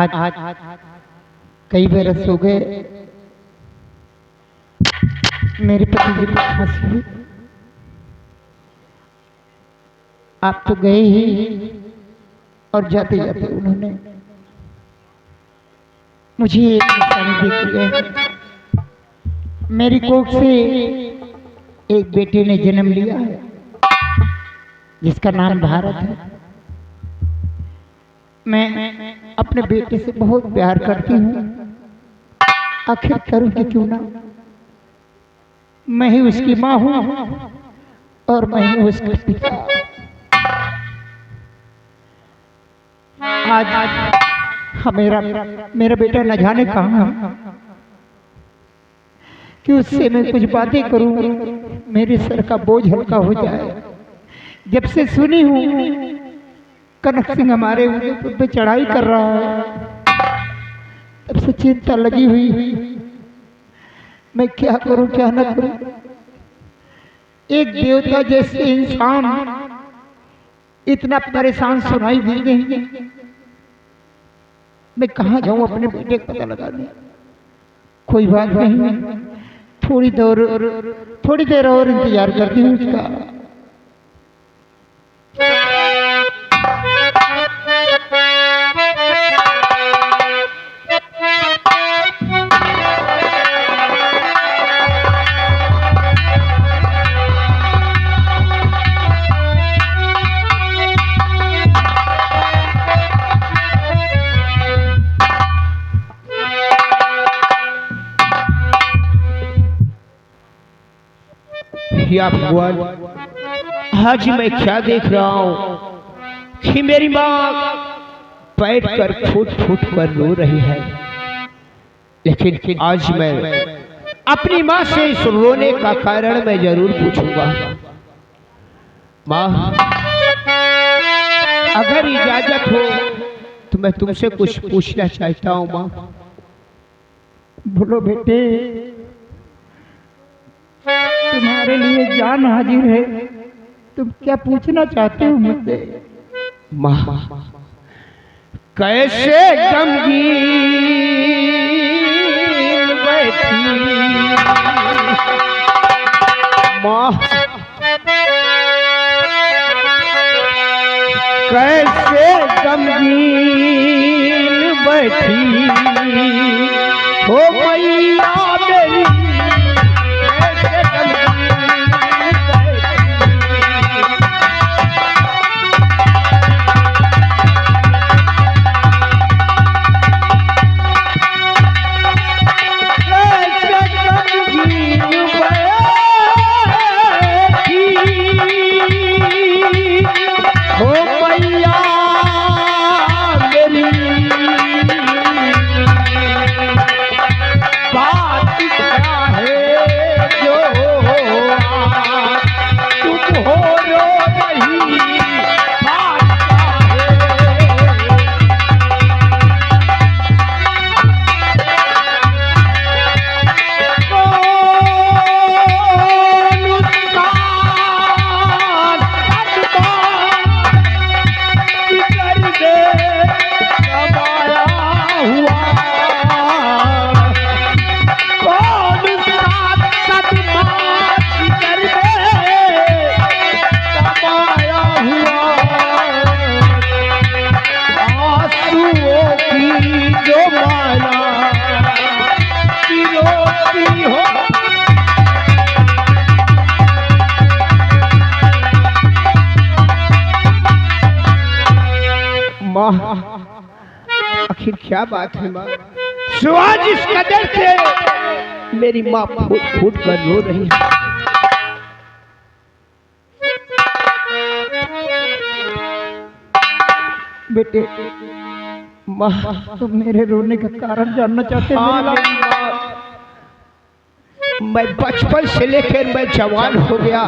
आज कई बरस हो गए मेरे पति जी की हंसी हुई। आप तो गए ही और जाते जाते उन्होंने मुझे एक निशानी दी है। मेरी कोख से एक बेटे ने जन्म लिया है जिसका नाम भारत है। मैं अपने बेटे से बहुत प्यार करती हूँ, आखिर करूँगी क्यों ना। मैं ही उसकी माँ हूँ और मैं ही उसका पिता। आज मेरा बेटा न जाने कहाँ कि उससे मैं कुछ बातें करूं, मेरे सर का बोझ हल्का हो जाए। जब से सुनी हूँ कनक सिंह हमारे ऊपर पे चढ़ाई कर रहा है, तब से चिंता लगी हुई। मैं क्या करूं क्या न करूं। एक देवता जैसे इंसान इतना परेशान सुनाई दी नहीं। मैं कहाँ जाऊं अपने बेटे का पता लगाने। कोई बात नहीं, थोड़ी देर और इंतजार करती हूँ उसका। भगवान, आज मैं क्या देख रहा हूँ कि मेरी माँ बैठ कर फूट फूट कर रो रही है। लेकिन आज मैं अपनी माँ से इस रोने का कारण मैं जरूर पूछूंगा। माँ, अगर इजाजत हो तो मैं तुमसे कुछ पूछना चाहता हूँ। माँ बोलो बेटे, तुम्हारे लिए जान हाजिर है। तुम क्या पूछना चाहते हो मुझसे? माँ, कैसे गमगीन बैठी माँ, कैसे गमगीन बैठी हो मैया मेरी, कैसे गमगीन आखिर क्या बात है माँ? आज इस कदर से मेरी माँ फूट फूट कर रो रही है। बेटे, माँ, तुम मेरे रोने का कारण जानना चाहते हो? मैं बचपन से लेकर मैं जवान हो गया,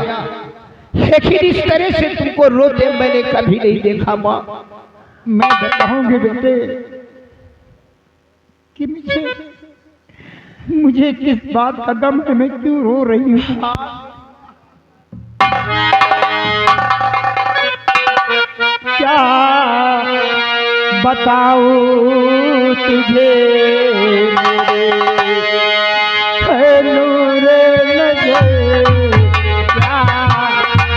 लेकिन इस तरह से तुमको रोते मैंने कभी नहीं देखा। माँ, मैं बताऊंगी बेटे कि मुझे किस बात का गम है, मैं क्यों रो रही हूँ। क्या बताऊं तुझे है नूर नजर, क्या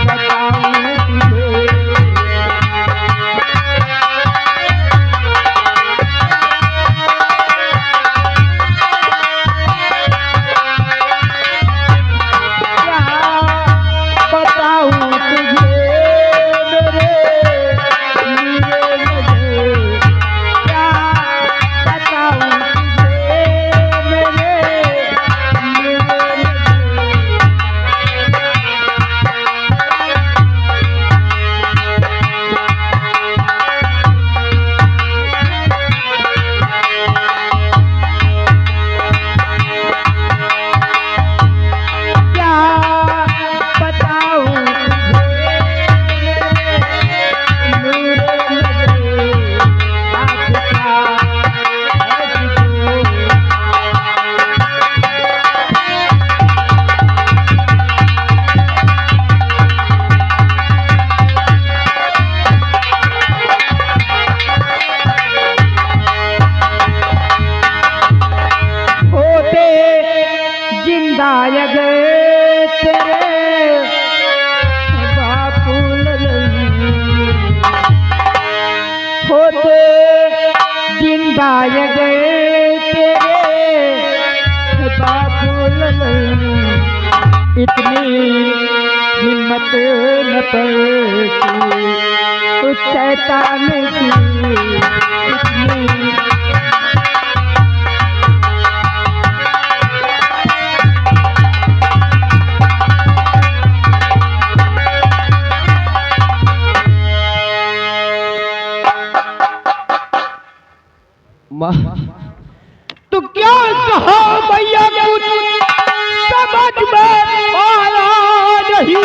बताऊं तुझे। इतनी हिम्मत न पड़ती उस शैतान की, इतनी तो क्या कहा भैया कुछ समझ में आया नहीं,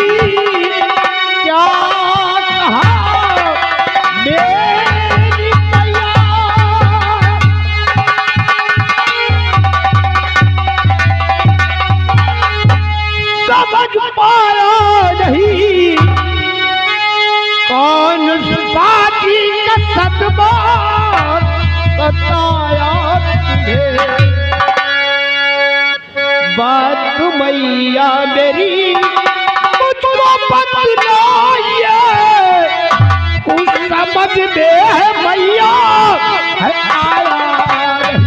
क्या कहा मेरी भैया। समझ पाया नहीं कौन बाजी का सदमा बताया तुझे। बात मैया मेरी मुझको बतलाइए, कुछ समझ में है मैया है आया नहीं।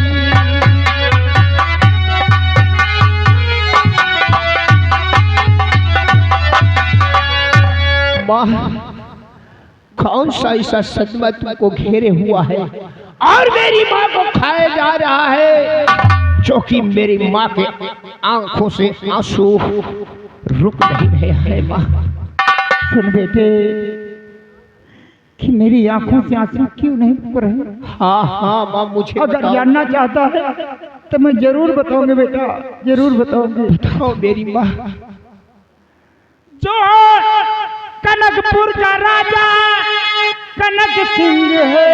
माँ कौन सा ऐसा सदमा तुमको घेरे हुआ है और मेरी माँ को खाया जा रहा है, जो कि मेरी माँ के आंखों से आंसू रुक नहीं रहे हैं। माँ सुन बेटे कि मेरी आंखों से आंसू क्यों नहीं रुक रहे। हाँ हाँ माँ मुझे अगर जानना चाहता है तो मैं जरूर बताऊंगी बेटा, जरूर बताऊंगी। बताओ मेरी माँ। जो कनकपुर का राजा कनक सिंह है,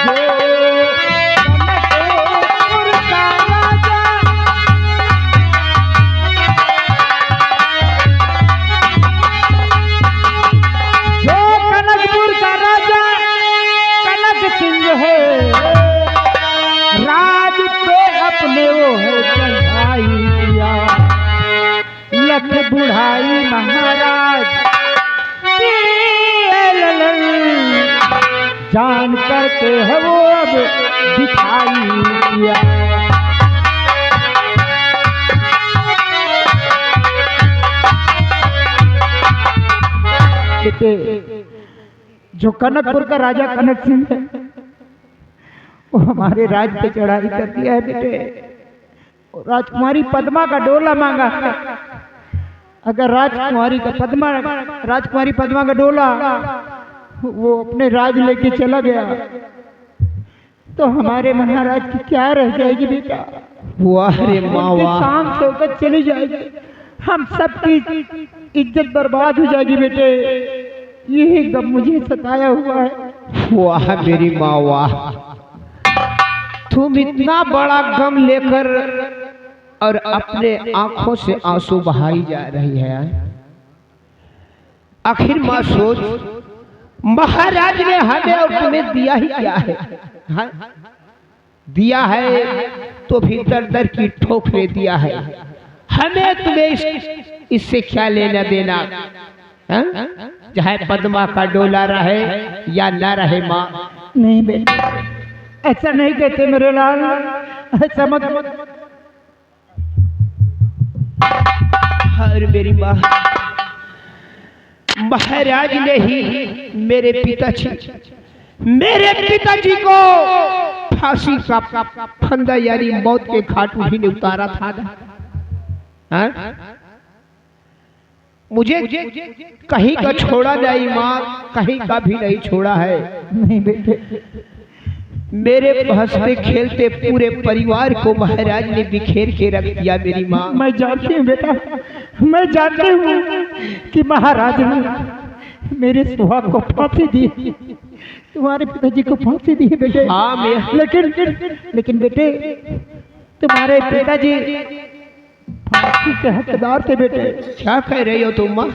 जो कनकपुर का राजा, जो कनकपुर का राजा कनक सिंह है, राज पे अपने वो है चढ़ाई किया लख बुढ़ाई महाराज जान करके है वो अब दिखाई दिया। बेटे जो कनकपुर का राजा कनक सिंह है वो हमारे राज पे चढ़ाई कर दिया है बेटे। राजकुमारी पद्मा का डोला मांगा है। अगर राजकुमारी पद्मा का डोला वो अपने राज लेके चला गया तो हमारे महाराज की क्या रह जाएगी बेटा। वाह रे माँ वाह, शाम शौकत चली जाएगी, हम सबकी इज्जत बर्बाद हो जाएगी बेटे। यही गम मुझे सताया हुआ है। वाह मेरी माँ वाह, तुम इतना बड़ा गम लेकर और अपने आंखों से आंसू बहाई जा रही है। आखिर माँ सोच, महाराज ने हमें और तुम्हें दिया ही क्या है? हाँ? दिया है तो भी दर दर की ठोकरे दिया है। हमें तुम्हें इससे क्या लेना देना? हाँ? चाहे पद्मा का डोला रहे या ना रहे माँ। नहीं बेटे, ऐसा नहीं कहते मेरे लाल, ऐसा मत। हर मेरी माँ, महाराज ने ही मेरे पिताजी को फांसी का फंदा यानी मौत के घाट ही ने उतारा था ना। हाँ? मुझे कहीं का छोड़ा नहीं माँ, कहीं का भी नहीं छोड़ा है। नहीं बेटे, मेरे हंसते खेलते पूरे परिवार को महाराज ने बिखेर के रख दिया मेरी माँ। मैं जानती हूँ बेटा, मैं जानती हूँ कि महाराज ने मेरे सुहाग को फांसी दी, तुम्हारे पिताजी को फांसी दी बेटे। हाँ मैं, लेकिन बेटे तुम्हारे पिताजी फांसी के हकदार थे बेटे। क्या कह रही हो तुम माँ?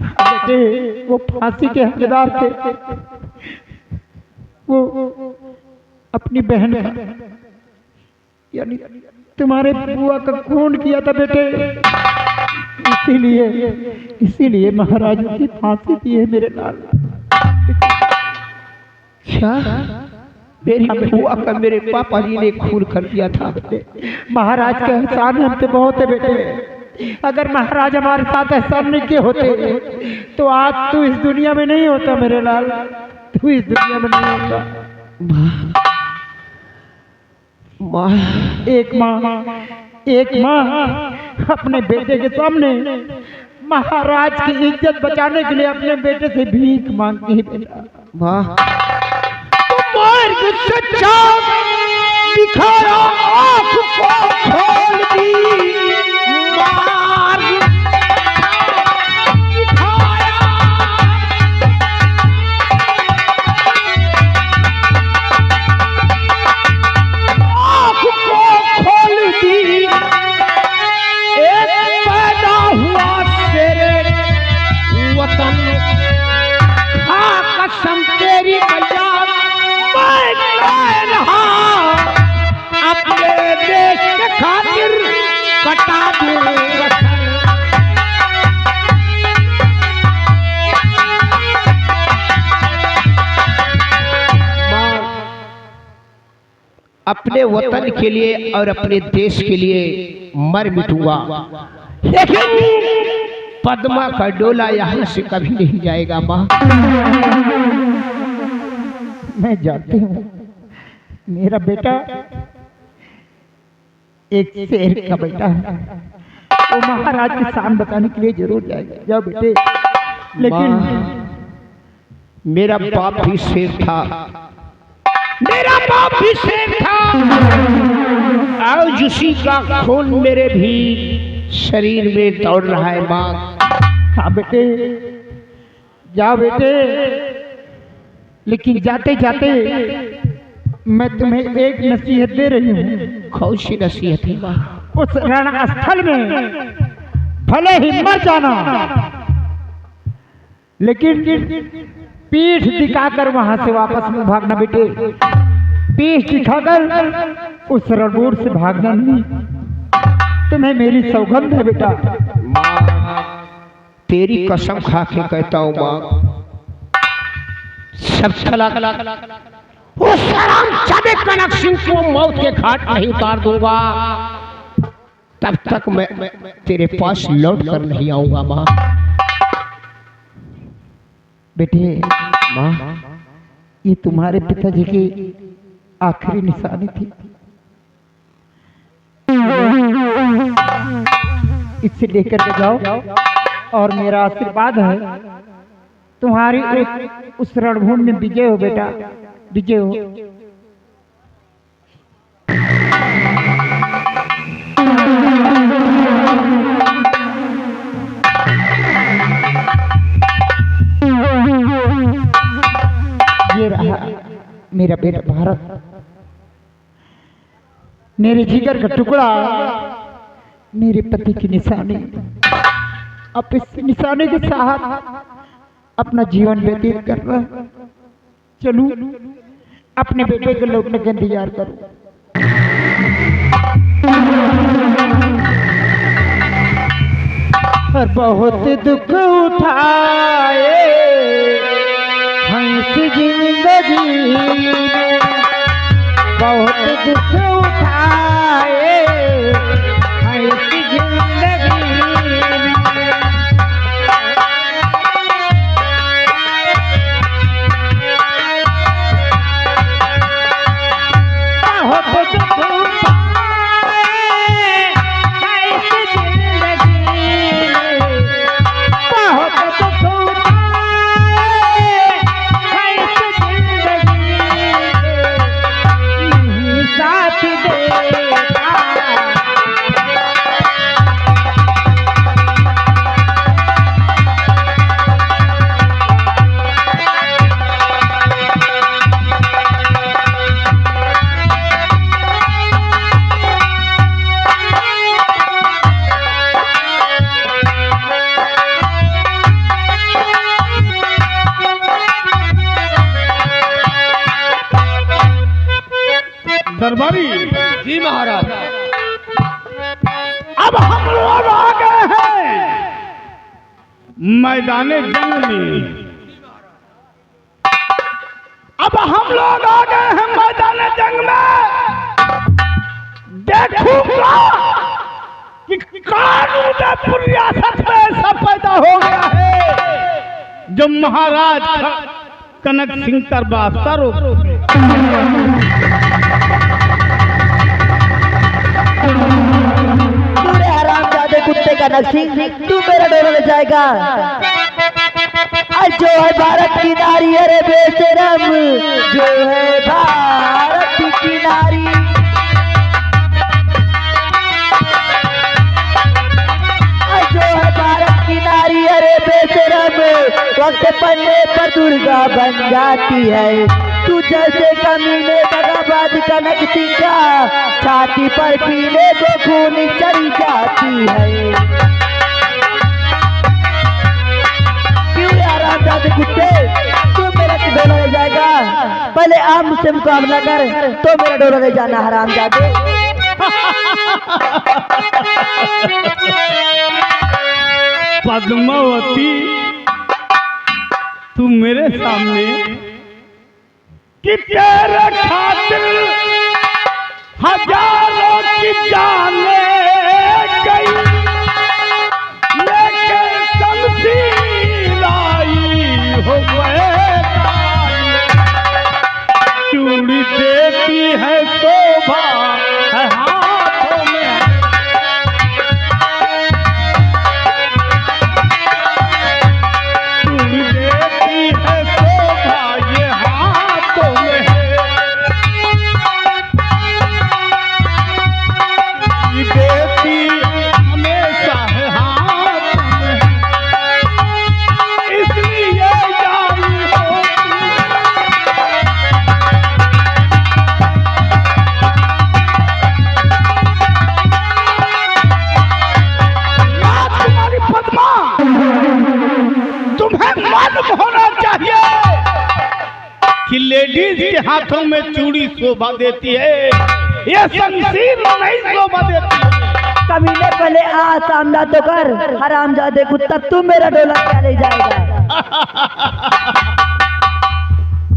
बेटे वो फांसी के हकदार थे, वो अपनी बहन यानी तुम्हारे बुआ का खून किया था बेटे, इसीलिए महाराज की फांसी दी है मेरे लाल। क्या? मेरी बुआ का मेरे पापा जी ने खून कर दिया था? महाराज का एहसान हम पे बहुत है बेटे। अगर महाराज हमारे साथ एहसान नहीं किए होते तो आज तू इस दुनिया में नहीं होता मेरे लाल, तू इस दुनिया में नहीं होता। एक माँ अपने बेटे के सामने महाराज की इज्जत बचाने के लिए अपने बेटे से भीख मांगती है बेटा। वाह, मार्ग सच्चा दिखाया, आँख को खोल दी, मार्ग दिखाया, आँख को खोल दी। एक पैदा हुआ शेरे वतन, हाँ कसम तेरी मैया, अपने देश के खातिर कटा दूंगा। अपने वतन के लिए और अपने देश के लिए मर मिटूंगा, लेकिन पद्मा का डोला यहाँ से कभी नहीं जाएगा माँ। मैं जानती हूँ मेरा बेटा एक शेर का बेटा है, वो महाराज की शान बताने के लिए जरूर जाएगा। जाओ बेटे। लेकिन मेरा बाप भी शेर था, मेरा बाप भी शेर था, और उसी का खून मेरे भी शरीर में दौड़ रहा है माँ। हाँ बेटे, जाओ बेटे। लेकिन जाते जाते मैं तुम्हें एक नसीहत दे रही हूँ। कौन सी नसीहत है माँ? उस रणस्थल में भले ही मर जाना, लेकिन पीठ दिखाकर वहां से वापस में भागना बेटे। पीठ दिखाकर उस रणभूमि से भागना नहीं। तुम्हें मेरी सौगंध है बेटा। तेरी कसम खा के कहता हूँ माँ, सब चला उस कनक सिंह को मौत के घाट नहीं उतार दूंगा, तब तक मैं तेरे पास लौट कर नहीं आऊंगा माँ। बेटे माँ, ये तुम्हारे पिताजी की आखिरी निशानी थी, इसे लेकर के जाओ और मेरा आशीर्वाद है तुम्हारी उस रणभूमि में विजय हो बेटा, विजय हो। ये रहा मेरा बेटा भारत, मेरे जिगर का टुकड़ा, मेरे पति की निशानी। अब इस निशानी के साथ अपना जीवन व्यतीत कर रहा है। चलूं अपने बेटे के लौटने का इंतजार करूं। और बहुत दुख उठाए हंस जिंदगी में, बहुत दुख उठाए हंस जिंदगी में। बहुत दुख उठाए हंस जिंदगी में, बहुत दुख उठाए हंस जिंदगी में, नहीं साथ देता। दरबारी जी महाराज। अब हम लोग आ गए हैं मैदाने जंग में। अब हम लोग आ गए हैं मैदाने जंग में। देखूंगा कि कानून रियासत में ऐसा पैदा हो गया है जो महाराज कनक सिंह का वास्ता रोक। पूरे हरामजादे कुत्ते का नक्सिंग तू मेरा डोरा ले जाएगा। आज जो है भारत की नारी, अरे बेशरम, जो है भारत की नारी। आज जो है भारत की नारी, अरे बेशरम, वक्त पड़ने पर दुर्गा बन जाती है। तू जैसे कमीने दगाबाज कनक सिंह का छाती पर पीने को खून चढ़ी जाती है। क्यों आरामजादे कुत्ते, तू मेरा डोला ले जाएगा? पहले आप मुझसे मुकाबला कर तो मेरा डोला ले जाना हरामजादे। पद्मावती, तू मेरे सामने कि तेरे खातिर हजारों की जानें गई, लेकिन शमशीर आई हो गए। चूड़ी देती है शोभा है हाथों में, चूड़ी देती है शोभा ये हाथों में है, देती हमेशा है हाथों में है, इसलिए जारी होती। राजकुमारी पद्मा, तुम्हें मालूम होना चाहिए कि लेडीज के हाथों में चूड़ी शोभा देती है, ये शमशीर नहीं शोभा देती है। कमीने पहले आ सामना तो कर हरामजादे कुत्ता, तू मेरा डोला क्या ले जाएगा?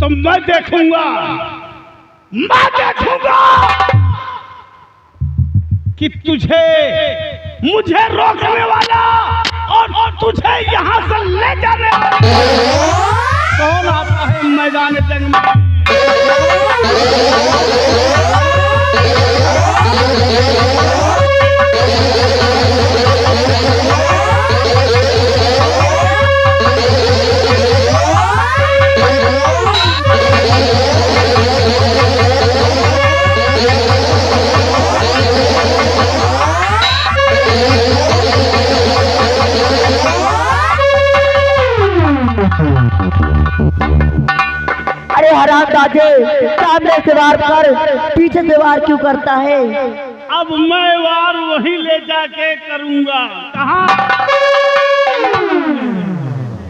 तो मैं देखूंगा कि तुझे मुझे रोकने वाला और तुझे यहाँ से ले जाने वाला कौन आता है मैदान जंग में। अरे हरामजादे, सामने से वार कर, पीछे से वार क्यों करता है? अब मैं वार वही ले जाके करूंगा। कहाँ?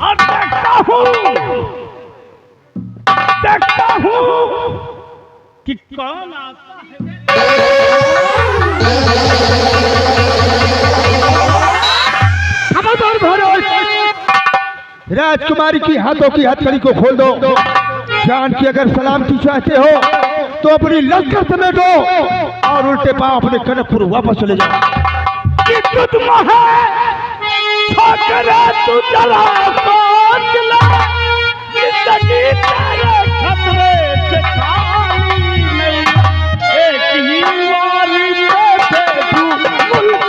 और देखता हूँ कि कौन आता है। खबरदार भरोस, राजकुमारी की हाथों की हथकड़ी को खोल दो। जान की अगर सलामती चाहते हो तो अपनी लश्कर समेटो और उल्टे पांव अपने कनकपुर वापस चले जाओ। कि तुझ है छोकरा तू जरा सोच ले, जिंदगी तेरे खतरे से खाली नहीं। एक ही वारी में भेजू मुल्क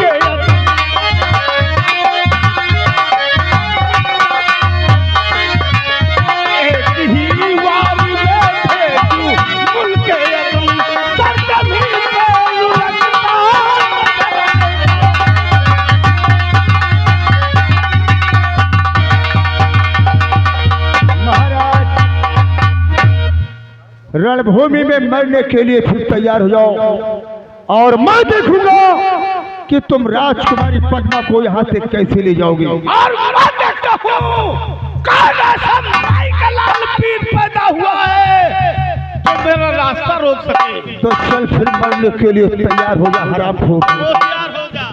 रणभूमि में मरने के लिए फिर तैयार हो जाओ और मैं देखूंगा कि तुम राजकुमारी पद्मा को यहाँ से कैसे ले जाओगे। और मैं देखता हूँ कौन ऐसा माई का लाल पीर पैदा हुआ है जो मेरा रास्ता रोक सके। तो चल फिर मरने के लिए तैयार हो जा हरामखोर। तैयार हो जा।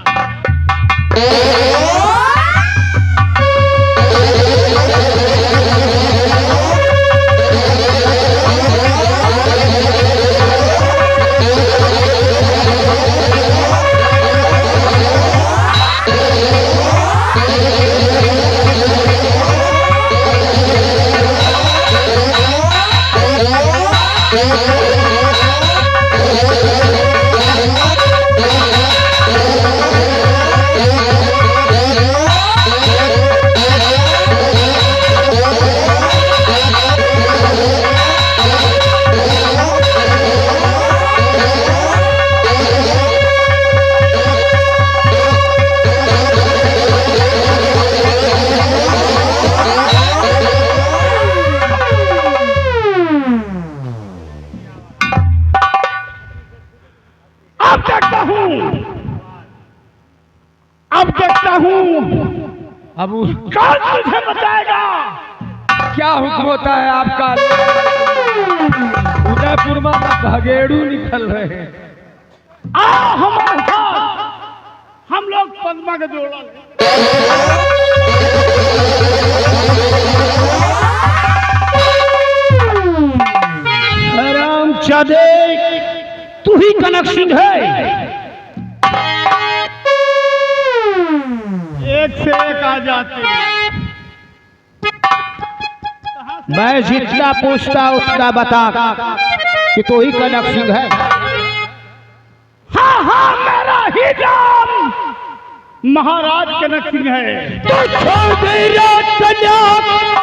अब देखता हूँ अब कौन तुझे बचाएगा। क्या हुक्म होता है आपका? उदयपुर में भगेड़ू निकल रहे हैं। आओ हमारे साथ, हम लोग पद्मा के जोड़ा रामचंद्र, तू ही कनक सिंह है। एक से एक आ जाते हैं। मैं जितना पूछता उतना बता कि तू ही कनक सिंह है। हाँ हाँ, मेरा ही नाम महाराज कनक सिंह है। तो छोड़ दे कन्या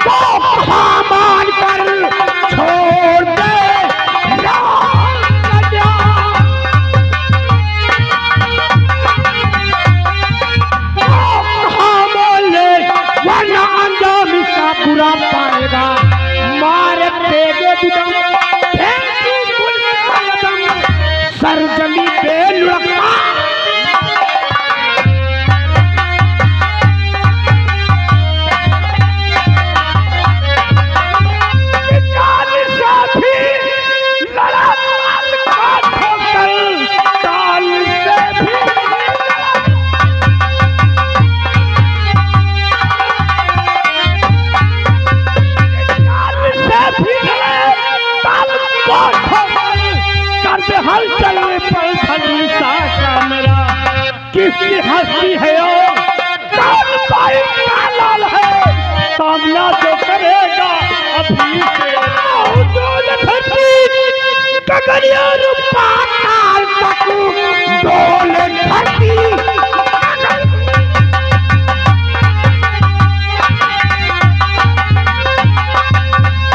को मान कर छोड़ दे बुरा पाएगा। मार देगे सर जमी पे लुढ़का। हल चलने पर फलूसा का मेरा किसकी हंसी है और कौन भाई का लाल है। सामना जो करेगा अभी से कगरिया रूपा काल तक डोल धरती।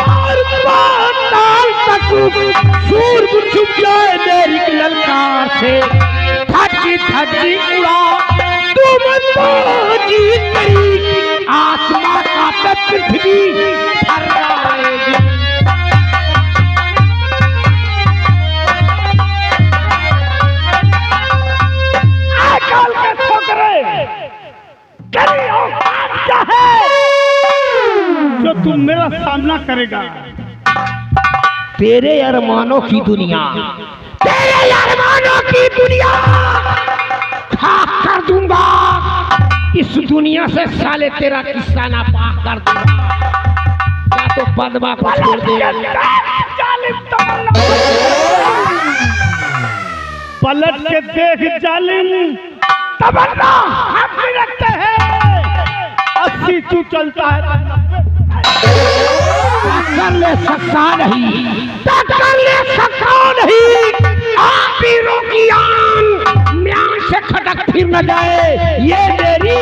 और पाताल तक सूरज छुप जाए मेरी ललकार से। धज्जी धज्जी उड़ा तुम तो जीत गई, आसमां का पृथ्वी थर्राएगी। आजकल के छोकरे गली औकात क्या है जो करेगा? तेरे अरमानों की दुनिया, तेरे अरमानों की दुनिया खाक कर दूंगा। इस दुनिया से साले तेरा किस्सा ना पाक कर दूंगा। क्या तो पद्मा को छोड़ दे। जालिम तमन्ना, पलट के देख जालिम तमन्ना, हम भी रखते हैं 80 तू चलता है। कर ले सकता नहीं, कर ले सकता नहीं, आप हीरों की आन म्यान से खटक फिर न जाए ये मेरी।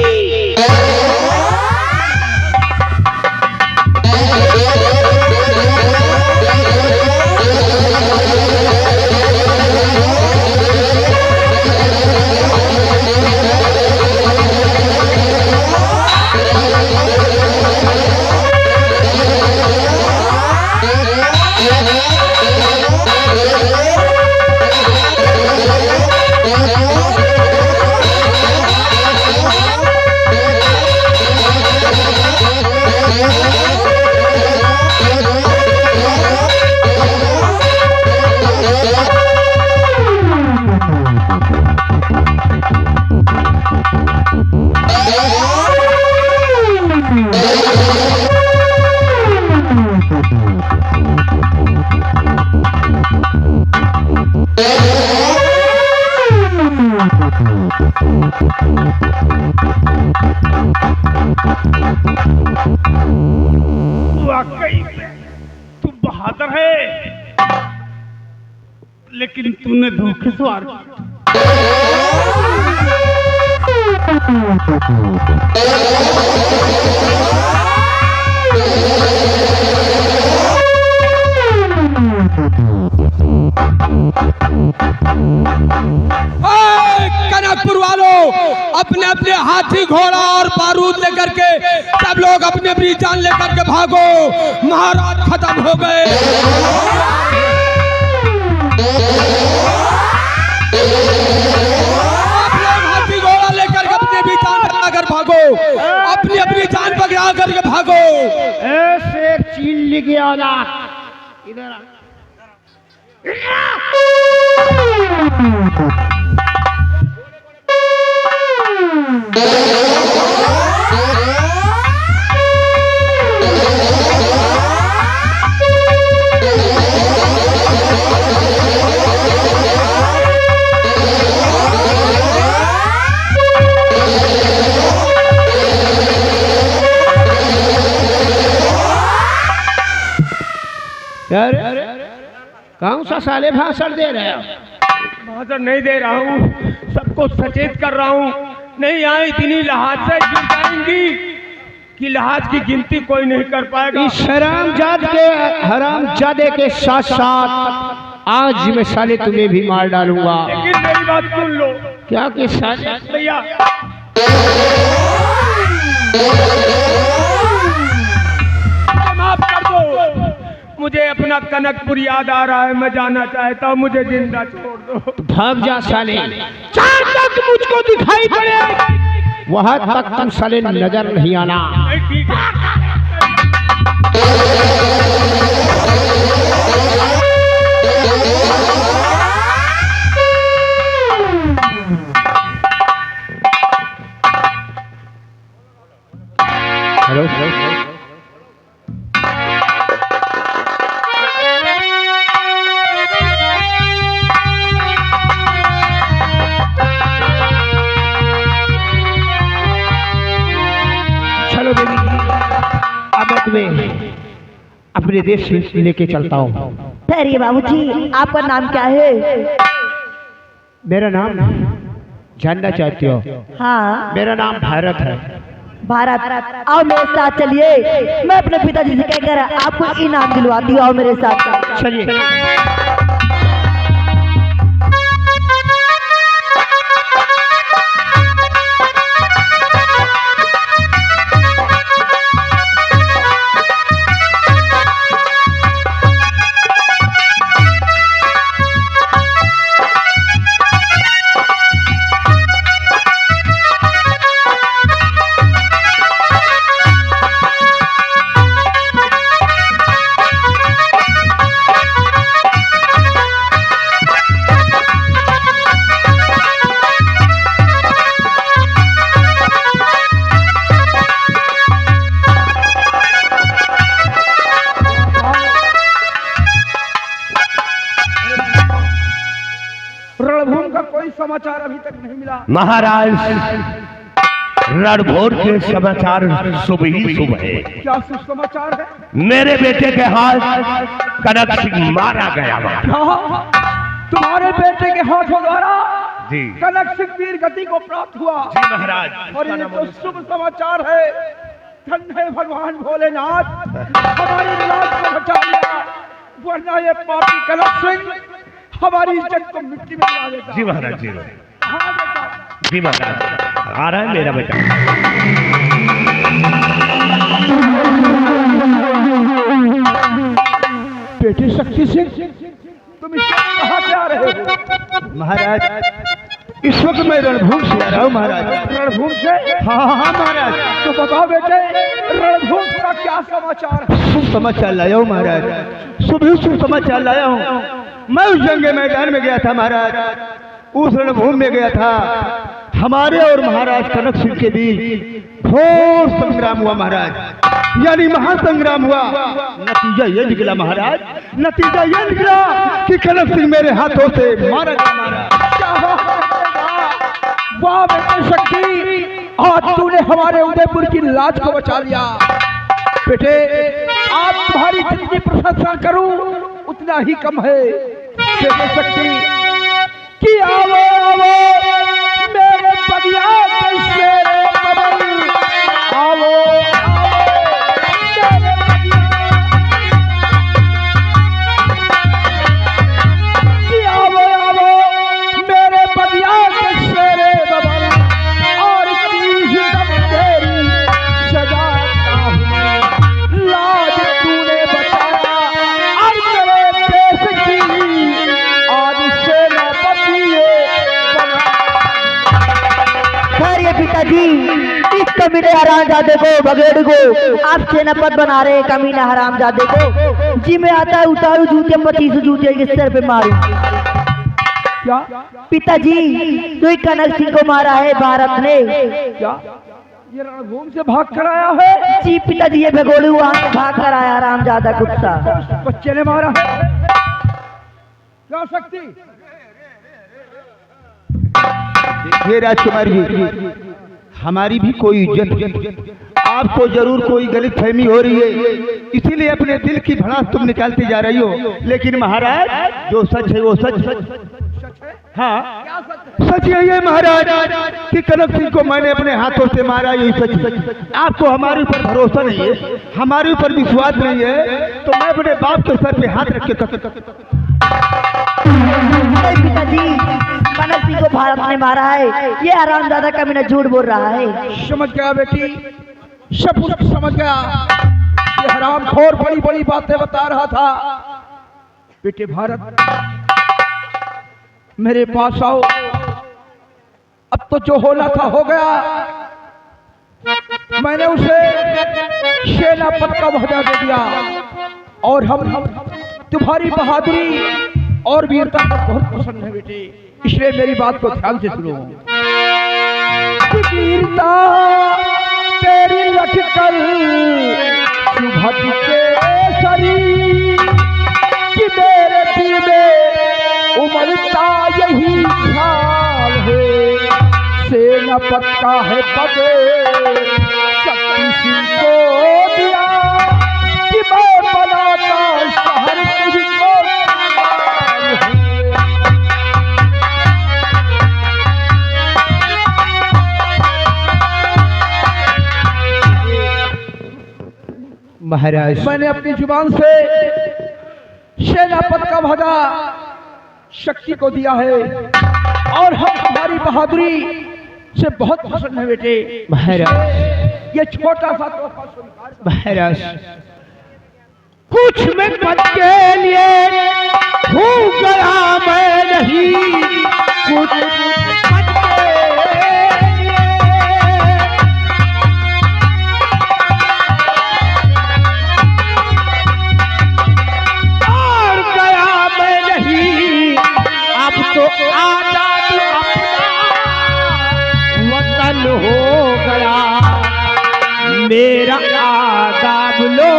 वाकई तू बहादुर है, लेकिन तूने धोखे से वार कनकपुर वालों, अपने अपने हाथी घोड़ा और बारूद लेकर के सब लोग अपने अपनी जान लेकर के भागो, महाराज खत्म हो गए। आप लोग हाथी घोड़ा लेकर के अपने भी जान बचा कर भागो, अपनी अपनी जान पकड़ा करके भागो। ऐसे चीन लिखे औलाद इधर आ। कौन सा साले भाषण दे रहे हो? भाषण नहीं दे रहा हूँ, सबको सचेत कर रहा हूँ। नहीं आए इतनी लहाज से गिर जाएंगी कि लहाज की गिनती कोई नहीं कर पाएगा। इस हरामजादे के साथ साथ आज मैं साले तुम्हें भी मार डालूंगा। लेकिन मेरी बात सुन लो। क्या कि साले भैया माफ कर दो, मुझे अपना कनकपुर याद आ रहा है, मैं जाना चाहता हूँ, मुझे जिंदा छोड़ दो। भाग जा साले, जहाँ तक मुझको दिखाई पड़े वहां तक तुम साले नजर नहीं आना। ठीक है। हेलो चलो बेबी, अब मैं तुम्हें अपने देश से लेके चलता हूँ। ठहरिए बाबूजी, आपका नाम क्या है? मेरा नाम जानना चाहती हो? हाँ, मेरा नाम भारत है। भारत। आओ मेरे साथ चलिए, मैं अपने पिताजी से कहकर आपको इनाम दिलवाती हूँ। आओ मेरे साथ। चलिए। समाचार अभी तक नहीं मिला। महाराज रणभोर के समाचार शुभ ही शुभ है। क्या शुभ समाचार है? मेरे बेटे के हाथ कनक सिंह मारा गया। क्या तुम्हारे बेटे के हाथों द्वारा जी कनक सिंह वीर गति को प्राप्त हुआ? जी महाराज। और ये तो शुभ समाचार है। धन्य है भगवान भोलेनाथ, हमारी लाज को बचा लिया, वरना ये पापी कनक सिंह हमारी इज्जत को मिट्टी में मिला देता। जी महाराज जी। हाँ बेटा। जी महाराज आ रहा है मेरा बेटा। बेटे शक्ति सिंह, तुम इस वक्त कहाँ से आ रहे हो? महाराज इस वक्त मैं रणभूमि से आ रहा हूँ महाराज। रणभूमि से? हाँ हाँ महाराज। तो बताओ बेटे, रणभूमि का क्या समाचार है? शुभ समाचार लाया हूँ महाराज, शुभ समाचार लाया हूँ। मैं उस जंग मैदान में गया था महाराज, उस रणभूमि में गया था। हमारे और महाराज कनक सिंह के बीच घोर संग्राम हुआ महाराज, यानी महासंग्राम हुआ। नतीजा ये निकला महाराज, नतीजा ये निकला कि कनक सिंह मेरे हाथों से मारा गया महाराज। वाह बेटे शक्ति, आज तूने हमारे उदयपुर की लाज को बचा लिया। बेटे आज तुम्हारी जितनी प्रशंसा करूं उतना ही कम है। बेटे शक्ति कि आवो आवो मेरे बगिया के शेरे बबल, आवो पिताजी, इस कमीने हरामजादे को, भगेड़ को आप सेनापति बना रहे हैं। कमीने हरामजादे को जी में आता है उतारू जूते, 25 जूते के सर पे मारू। क्या पिताजी, तो ही कनक सिंह को मारा है भारत ने। क्या ये रणभूमि से भाग कर आया है? जी पिताजी, ये भगोड़ू वहां से भाग कर आया हरामजादा कुत्ता। बच्चे ने मारा है? क्या शक्ति? ये राजकुमार जी, हमारी भी कोई इज्जत, आपको जरूर कोई गलत फहमी हो रही है, इसीलिए अपने दिल की भड़ास तुम निकालती जा रही हो। लेकिन महाराज जो सच है वो सच है। हाँ सच है ये महाराज कि कनक सिंह को मैंने अपने हाथों से मारा, यही सच। आपको हमारे ऊपर भरोसा नहीं है, हमारे ऊपर विश्वास नहीं है, तो मैं अपने बाप के सर पे हाथ रख के पिताजी, कनक सिंह को भारत ने मारा है, ये हरामजादा कमीना झूठ बोल रहा है। समझ गया बेटी, सब कुछ समझ गया। ये हरामखोर बड़ी बड़ी बातें बता रहा था। बेटे भारत, मेरे पास आओ। अब तो जो होना था हो गया। मैंने उसे सेनापति का वहदा दे दिया और हम तुम्हारी बहादुरी और वीरता को बहुत पसंद है बेटे, इसलिए मेरी बात को ध्यान से सुनो। वीरता तेरी लटकल सुभट के शरीर कि मेरे दिल में उमड़ता यही ख्याल है, सेनापति का है पद शक्ति सिंह को दिया कि मैं बनाता शहर तुझको। महाराज मैंने अपनी जुबान से सेनापति का वहदा शक्ति को दिया है और हम तुम्हारी बहादुरी से बहुत प्रसन्न है बेटे। महाराज ये छोटा सा तोहफा स्वीकार। महाराज कुछ में पद के लिए भूख गया मैं नहीं, कुछ पद के लिए और गया मैं नहीं। अब तो आजाद अपना वतन हो गया, मेरा आदाब लो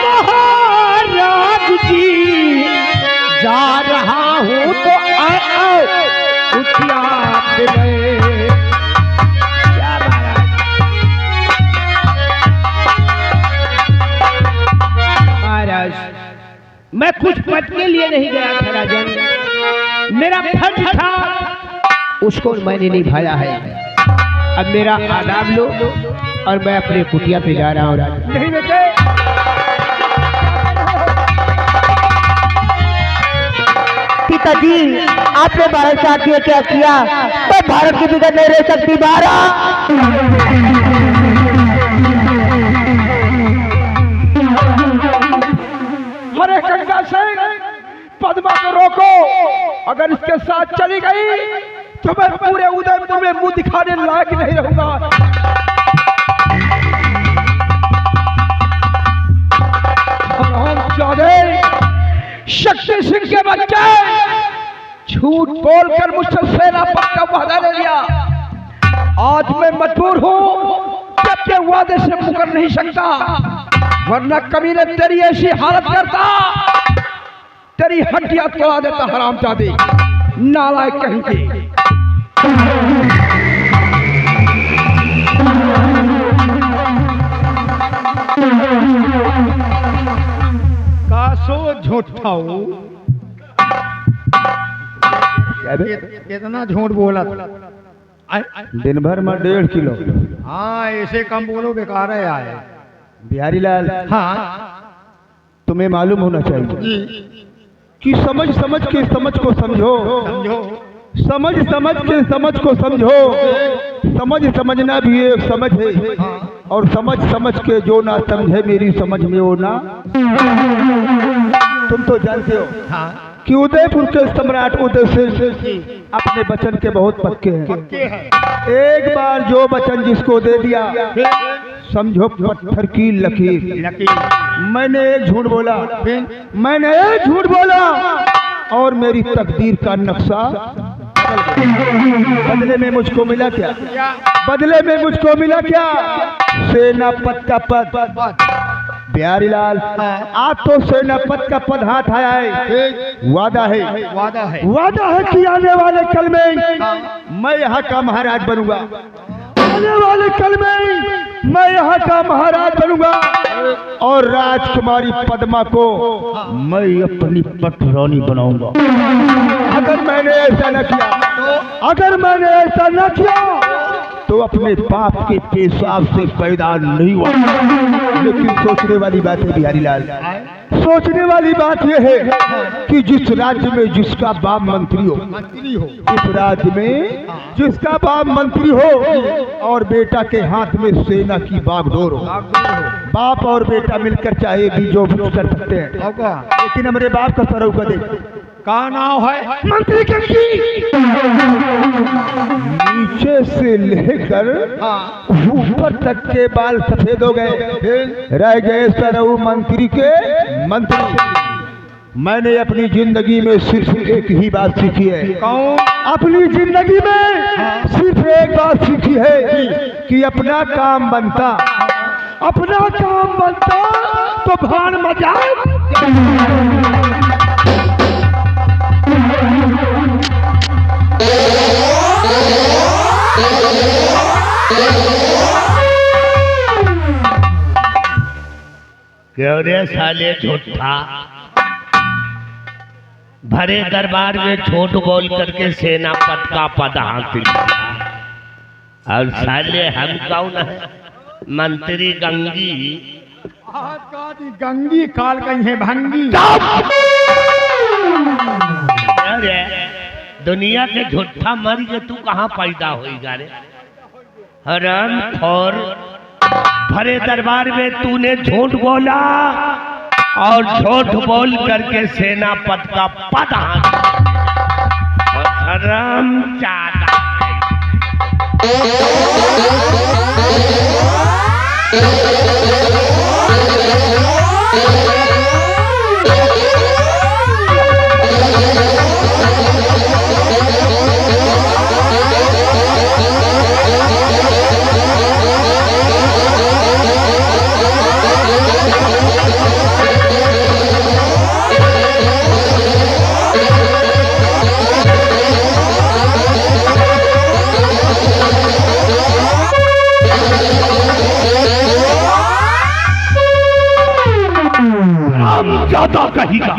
महाराज जी। जा रहा हूँ तो आओ देखिया गए। क्या महाराज, मैं कुछ पद के लिए नहीं गया था राजन, मेरा फर्ज था, उसको मैंने निभाया है। अब मेरा आदाब लो और मैं अपने कुटिया पे जा रहा हूँ राजन। नहीं बेटे, पिताजी आपने भारत के साथ ये क्या किया? मैं भारत की बिगड़ नहीं रह सकती भारत। हरे गंगा सिंह, पद्मा को रोको। अगर इसके साथ चली गई तो मैं पूरे उदयपुर में मुंह दिखाने लायक नहीं रहूंगा। शक्ति सिंह के बच्चे झूठ बोलकर मुझसे सेनापति का वादा ले लिया। आज मैं मजबूर हूँ, जब के वादे से मुकर नहीं सकता, वरना कभी ने तेरी ऐसी हालत करता, तेरी हड्डियां तोड़ा देता हरामजादी, नालायक कहीं की। कासो झूठाऊ, कितना झूठ बोला था? दिन भर में 1.5 किलो। हाँ, ऐसे कम बोलो, बेकार है आए। बिहारी लाल, हाँ, तुम्हें मालूम होना चाहिए कि समझ समझ के समझ को समझो, समझो, समझ समझ के समझ को समझो। समझ समझना भी एक समझ है, और समझ समझ के जो ना समझे मेरी समझ में वो ना। तुम तो जानते हो हाँ, कि उदयपुर के सम्राट उदय सिंह अपने वचन के बहुत पक्के हैं। एक बार जो वचन जिसको दे दिया, समझो पत्थर की लकीर। मैंने एक झूठ बोला, मैंने एक झूठ बोला और मेरी तकदीर का नक्शा बदले में मुझको मिला क्या? बदले में मुझको मिला क्या? सेनापति का पद। बिहारी लाल, आज तो सेनापति का पद हाथ आया है। वादा है कि आने वाले कल में मैं यहाँ का महाराज बनूंगा। आने वाले कल में मैं यहाँ का महाराज बनूंगा और राजकुमारी पद्मा को मैं अपनी पटरानी बनाऊंगा। अगर मैंने ऐसा न किया, तो अपने बाप के पेशाब से पैदा नहीं हुआ। लेकिन सोचने वाली बात है बिहारी लाल, सोचने वाली बात यह है कि जिस राज्य में जिसका बाप मंत्री हो, इस राज्य में जिसका बाप मंत्री हो और बेटा के हाथ में सेना की बागडोर हो, बाप और बेटा मिलकर चाहे भी जो भी कर सकते हैं। लेकिन हमारे बाप का सरव का देख, का नाम है मंत्री कंकी, नीचे से लेकर ऊपर तक के बाल सफेद हो गए, रह गए सरऊ मंत्री के मंत्री। मैंने अपनी जिंदगी में सिर्फ एक ही बात सीखी है। कौन? अपनी जिंदगी में सिर्फ एक बात सीखी है कि अपना काम बनता तो भान मजाक। क्यों रे साले झूठा, भरे दरबार में झूठ बोल करके सेनापति का पद हासिल किया। और साले हम कौन है? मंत्री गंगी। गंगी काल कहीं है भंगी। अरे दुनिया के झूठा मर के तू कहाँ पैदा होएगा रे? हराम खोर, भरे दरबार में तूने झूठ बोला और झूठ बोल करके सेनापति का पद हासिल, और हराम चादा होता कहेगा।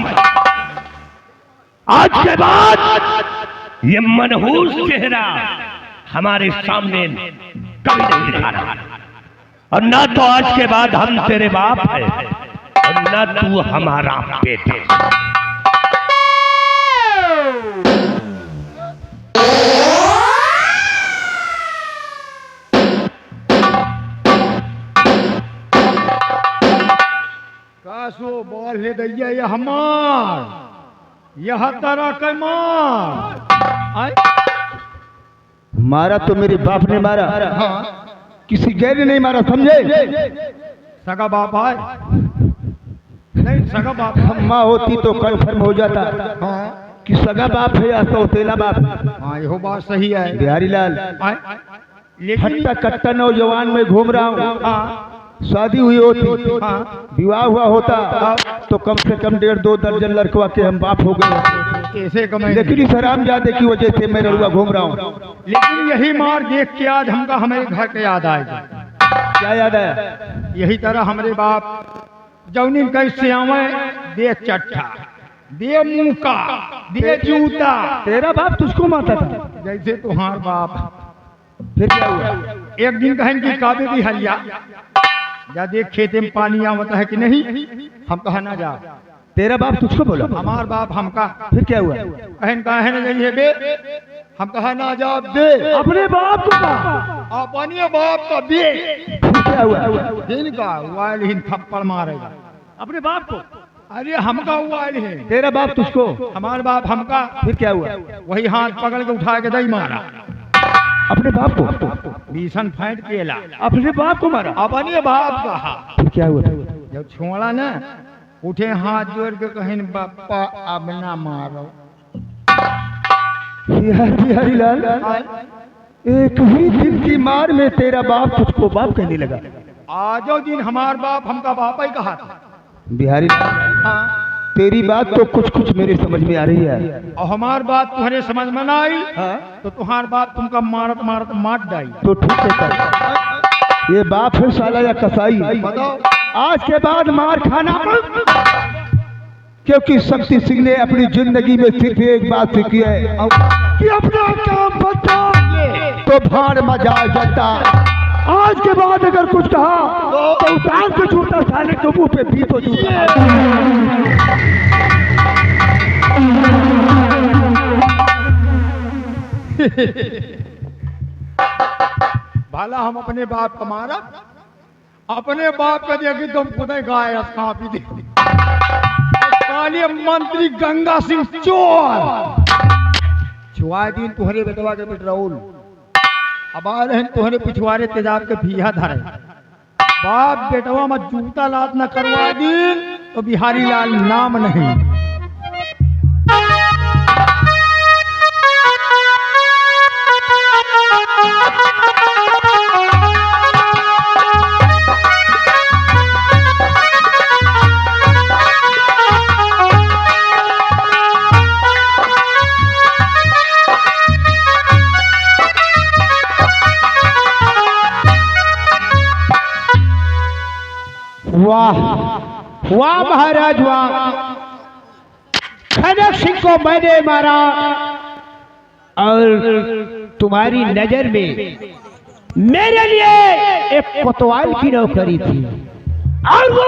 आज के बाद ये मनहूस चेहरा हमारे सामने कभी नहीं दिखा रहा, और ना तो आज के बाद हम तेरे बाप है और ना तू हमारा बेटा। कासो बोल ले दैया ये हमार, यह तरह के मार। मारा तो मेरे बाप ने मारा, किसी गैर ने नहीं मारा, समझे? सगा बाप है नहीं, सगा बाप है। माँ होती तो कन्फर्म हो जाता कि सगा बाप है या सौतेला बाप है। हाँ यह बात सही है बिहारी लाल। लेकिन हट्टा कट्टा नौजवान में घूम रहा हूँ, शादी हुई होती, विवाह हुआ होता तो कम से कम 1.5-2 दर्जन लड़कवा के हम बाप हो गए। कैसे कमाए, लेकिन इस हरामजादे की वजह से मैं लड़ुआ घूम रहा हूँ। लेकिन यही मार देख के आज हमका हमारे घर के याद आएगा। क्या याद आया? यही तरह हमारे बाप जौनी कैसे आवे, दे चट्टा, दे मुका, दे जूता। तेरा बाप तुझको मारता था जैसे तुम्हार बाप। फिर क्या हुआ? एक दिन कहें कि काबे भी हरिया जा देख खेते में पानी आवता है कि नहीं, हम कहा ना जा। तेरा बाप तुझको बोला? हमार बाप हमका। फिर क्या हुआ? कहन कहे ना जाइए बे, हम कहा ना जा बे, अपने बाप को कहा, अपने बाप का बे। फिर क्या हुआ? दिन का वाइल ही थप्पड़ मारेगा अपने बाप को। अरे हमका वाइल है। तेरा बाप तुझको? हमार बाप हमका। फिर क्या हुआ? वही हाथ पकड़ के उठा के दई मारा। अपने बाप को? भीषण फाइट केला। अपने बाप को मारा? अपने बाप कहा। फिर क्या हुआ? जब छोड़ा ना, उठे हाथ जोड़ के कहीं बापा अब ना मारो। बिहारी लाल, एक ही दिन की मार में तेरा बाप तुझको बाप कहने लगा। आजो दिन हमार बाप हमका बाप ही कहा था। बिहारी लाल, हाँ। तेरी बात तो कुछ कुछ मेरे समझ में आ रही है, और हमार बात तुम्हारे समझ में ना आई। हाँ? तो तुम्हार बाप तुमका मारत मारत मार डाई। तो ठीक है कर। ये बाप है साला या कसाई? बताओ। आज के बाद मार खाना, क्योंकि शक्ति सिंह ने अपनी जिंदगी में सिर्फ एक बात सीखी है कि अपना काम बता तो भाड़ मजा जाता। आज के बाद अगर कुछ कहा तो उतार के जूता साले के मुंह पे भी तो जूता। भला हम अपने बाप का मारा, अपने बाप का देखी तुम खुद गाय काफी दे। मंत्री गंगा सिंह चोर छुआ दिन तुहरे बेटवा के पेट्रोल, अब आ रहे तुहरे पिछवाड़े तेजाब के भीहा धरे। बाप बेटवा में जूता लात न करवा दिन तो बिहारी लाल नाम नहीं। वाह वाह महाराज वाह, खनक सिंह को मैंने मारा और तुम्हारी नजर में मेरे लिए एक कोतवाल की नौकरी थी, और वो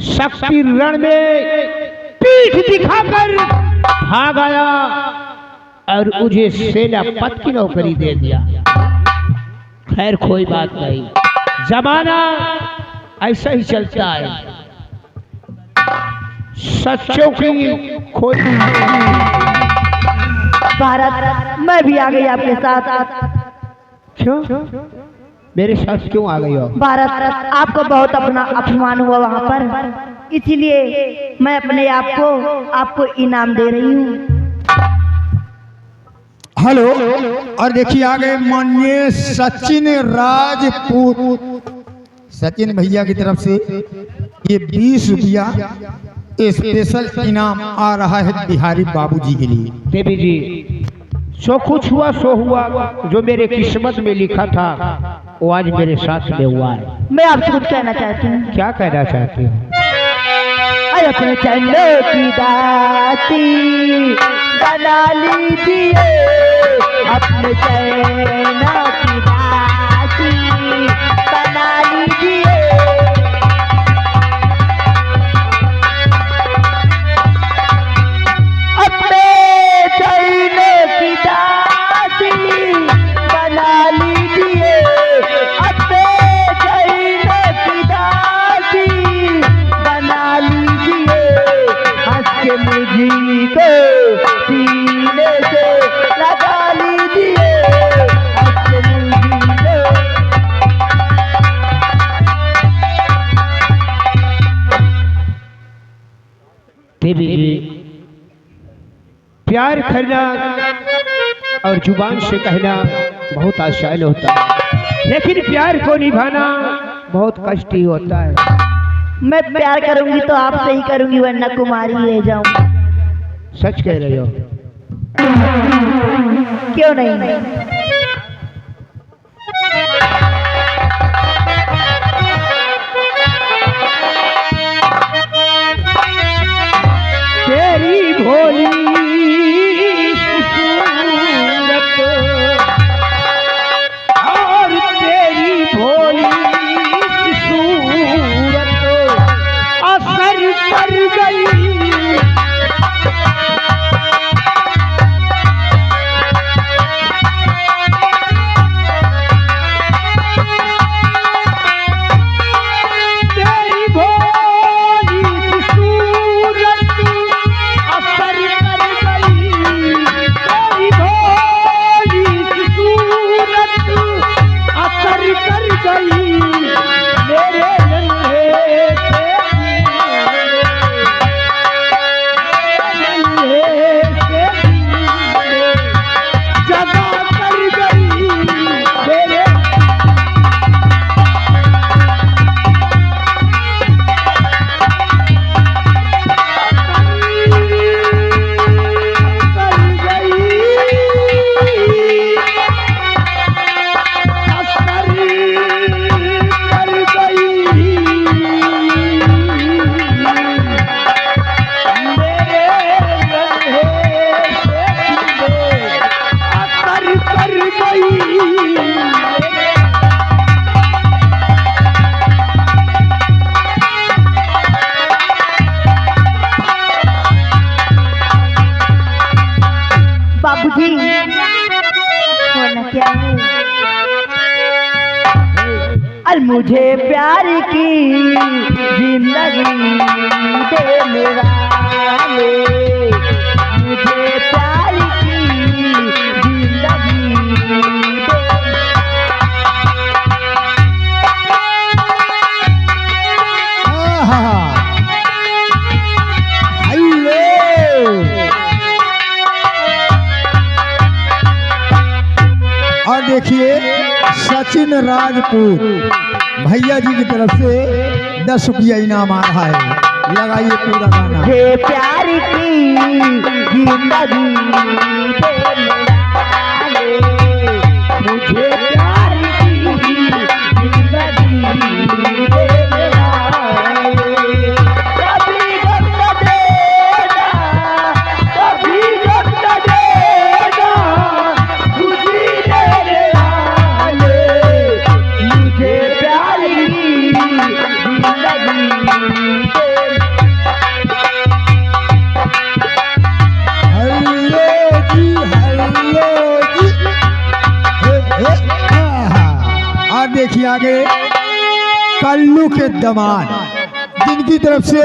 शक्ति रण में पीठ दिखाकर भाग आया और मुझे सेनापति की नौकरी दे दिया। खैर कोई बात नहीं, जमाना ऐसा ही चलता है, सच्चों की खोज। भारत, मैं भी आ गई आपके साथ। क्यों? मेरे साथ क्यों आ गई हो? भारत, आपको बहुत अपना अपमान हुआ वहाँ पर, इसीलिए मैं अपने आप को आपको इनाम दे रही हूँ। हेलो, और देखिए आ गए माननीय सचिन राजपूत। सचिन भैया की तरफ से ये 20 रुपया स्पेशल इनाम आ रहा है बिहारी बाबूजी के लिए। देवी जी, जो कुछ हुआ सो हुआ, जो मेरे किस्मत में लिखा था वो आज मेरे साथ में हुआ है। मैं आपसे कुछ कहना चाहती हूँ। क्या कहना चाहती हूँ? और अपने चरणों की दासी बना लीजिए, अपने चरणों की दासी बना लीजिए। अपने चरणों की दासी बना लीजिए, अपने चरणों की दासी बना लीजिए। हंस के मुझको सीने से लगा लीजिए, हंस के मुझको। देवी जी, प्यार करना और जुबान से कहना बहुत आसान होता है, लेकिन प्यार को निभाना बहुत कष्टी होता है। मैं प्यार करूंगी तो आपसे ही करूंगी, वरना कुमारी रह जाऊंगी। सच कह रहे हो? क्यों नहीं? तेरी भोली सूरत और तेरी भोली सूरत असर कर गई। तेरी भोली सूरत असर कर गई, तेरी भोली सूरत असर कर गई। मेरे नन्हे से जगा कर गई। मेरे बाबूजी, होना क्या है? अल मुझे प्यार की जिंदगी देने वाले, मुझे प्यार की जिंदगी और देखिए सचिन राजपूत भैया जी की तरफ से 10 रुपया इनाम आ रहा है। लगाइए पूरा गाना। मुझे प्यार की जिंदगी देने वाले, मुझे प्यार की जिंदगी देने वाले। कभी गम न देना, कभी गम न देना, खुशी देने वाले। मुझे प्यार की जिंदगी और देखिए आगे कल्लू के दमाद जिनकी तरफ से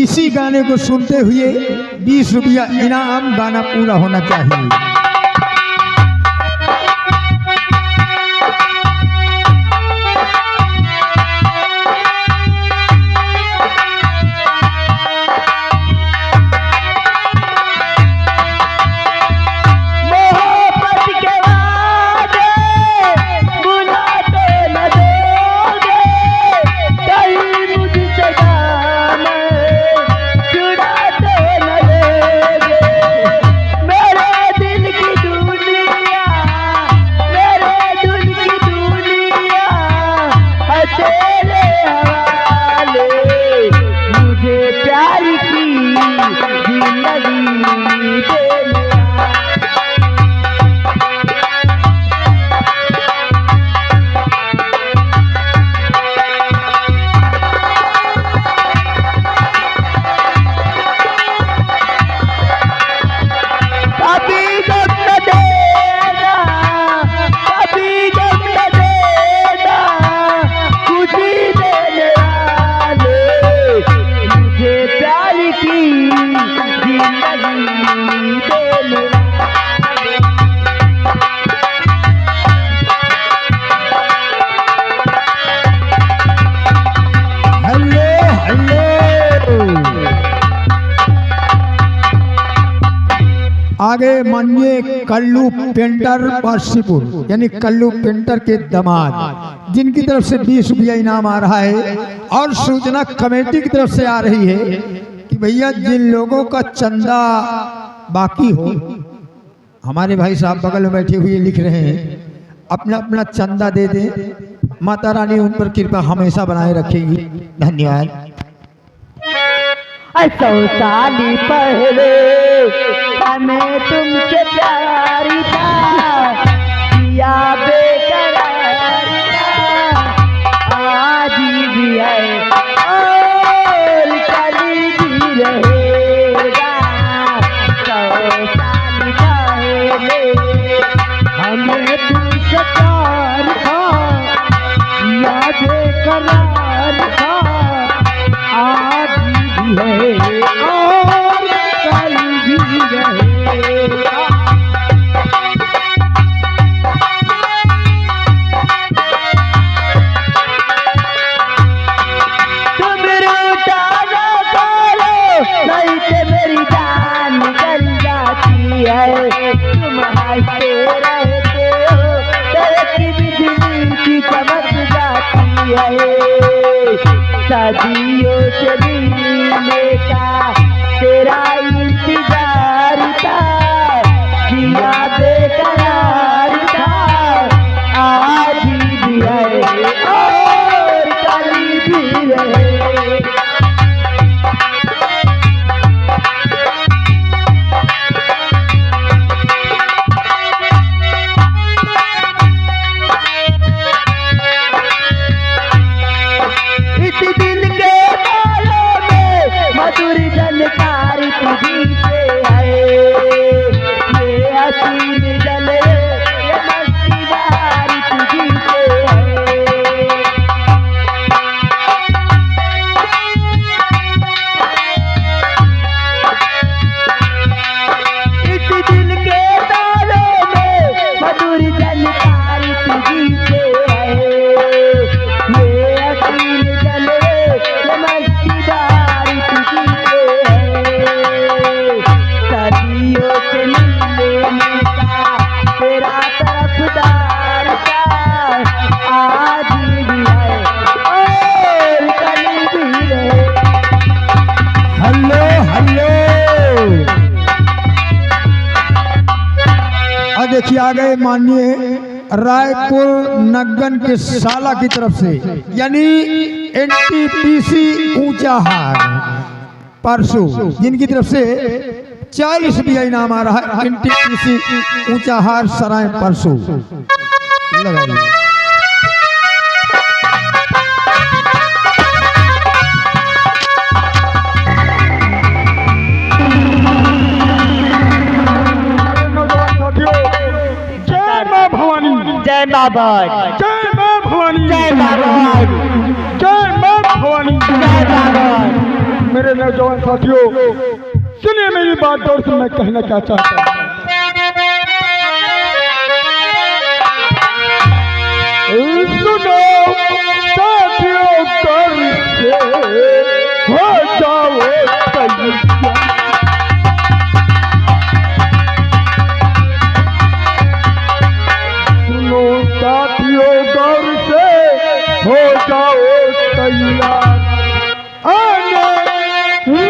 इसी गाने को सुनते हुए 20 रुपया इनाम। गाना पूरा होना चाहिए। मेरे दिल जिंदगी देने आगे मानिए कल्लू पेंटर पारसीपुर यानी कल्लू पेंटर के दामाद जिनकी तरफ से 20 रुपया इनाम आ रहा है और सूचना कमेटी की तरफ से आ रही है कि भैया जिन लोगों का चंदा बाकी हो, हमारे भाई साहब बगल में बैठे हुए लिख रहे हैं, अपना अपना चंदा दे दें। माता रानी उन पर कृपा हमेशा बनाए रखेगी। धन्यवाद। 100 साल पहले हमें तुमसे प्यार था, किया बेकरार था, आज भी है और कल भी रहेगा। 100 साल पहले हमें तुमसे प्यार था, किया बेकरार था, आज भी है और कल भी रहेगा। तुम रूठा ना करो, नहीं तो मेरी जान निकल जाती है। तुम हंसते रहते हो तो एक बिजली की चमक जाती है। सदियों से मिलने का तेरा इंतजार था, जिया बेकरार था, आज भी है और कल भी रहेगा। इस दिल के बालों में मधुर झलकार तुझी से है, ये हसीन जले ये मस्ती बार तुझी से है। इस दिल के बालों में मधुर झलकार तुझी से है, ये हसीन जले ये मस्ती बार तुझी से है। सदियों से मिलने का तेरा तरफदार था, आज भी है और कल भी रहेगा। Hello hello. अब देखिए आ गए माननीय रायपुर नगन के साला की तरफ से यानी NTPC ऊंचा हार परसों, जिनकी तरफ से 40 रुपया इनाम आ रहा है। NTPC ऊंचा हार सराय परसों लगाइए। जय मां भवानी, जय बाबा, जय मां भवानी, जय बाबा, जय मां भवानी। जय बाबा। मेरे नौजवान साथियों, सुनिए मेरी बात दौर से मैं कहना क्या चाहता हूँ। सुनो साथियों, कर से हो जाओ तैयार। सुनो साथियों, गौर से हो जाओ तैयार। आने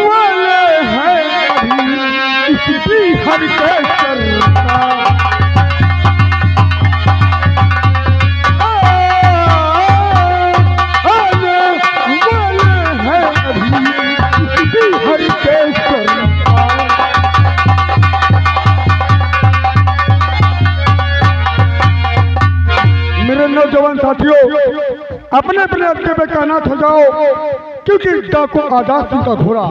वाले हैं अभी इसी हर के सरकार। आने वाले हैं अभी इसी हर के सरकार। साथियों अपने अपने अड्डे पे तैनात हो जाओ, क्योंकि डाकू आजाद सिंह का घोड़ा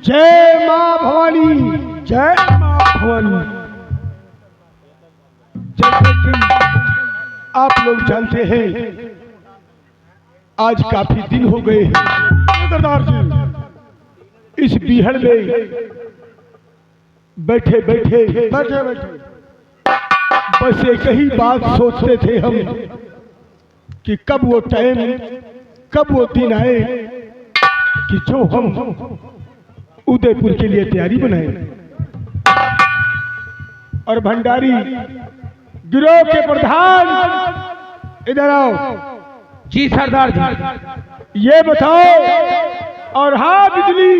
जय मां भवानी, जय मां भवानी। जैसे कि आप लोग जानते हैं आज काफी दिन हो गए हैं सरदार जी इस बीहड़ में बैठे बैठे बस एक ही बात सोचते थे हम कि कब वो टाइम, कब वो दिन आए कि जो हम उदयपुर के लिए तैयारी बनाए। और भंडारी गिरोह के प्रधान इधर आओ। जी सरदार जी। ये बताओ, और हाँ बिजली,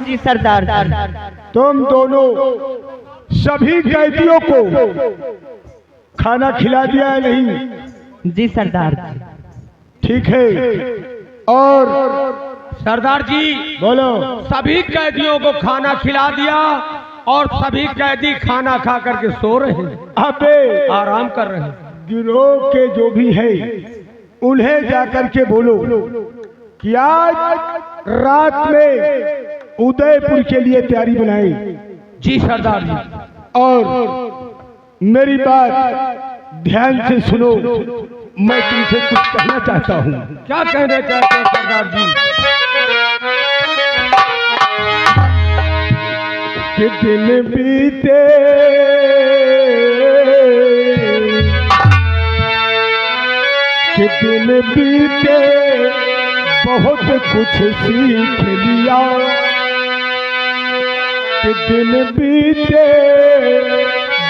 जी सरदार। तुम दोनों सभी कैदियों को खाना खिला दिया है नहीं? जी सरदार। ठीक है। और सरदार जी बोलो। सभी कैदियों को खाना खिला दिया और सभी कैदी खाना खा करके सो रहे हैं, अबे आराम कर रहे हैं। गिरोह के जो भी है उन्हें जाकर के बोलो कि आज रात में उदयपुर के लिए तैयारी बनाई। जी सरदार जी। और मेरी बात ध्यान से सुनो, मैं तुमसे कुछ कहना चाहता हूँ। क्या कहना चाहते हैं सरदार जी? कि दिन बीते बहुत कुछ सीख लिया, कि दिन बीते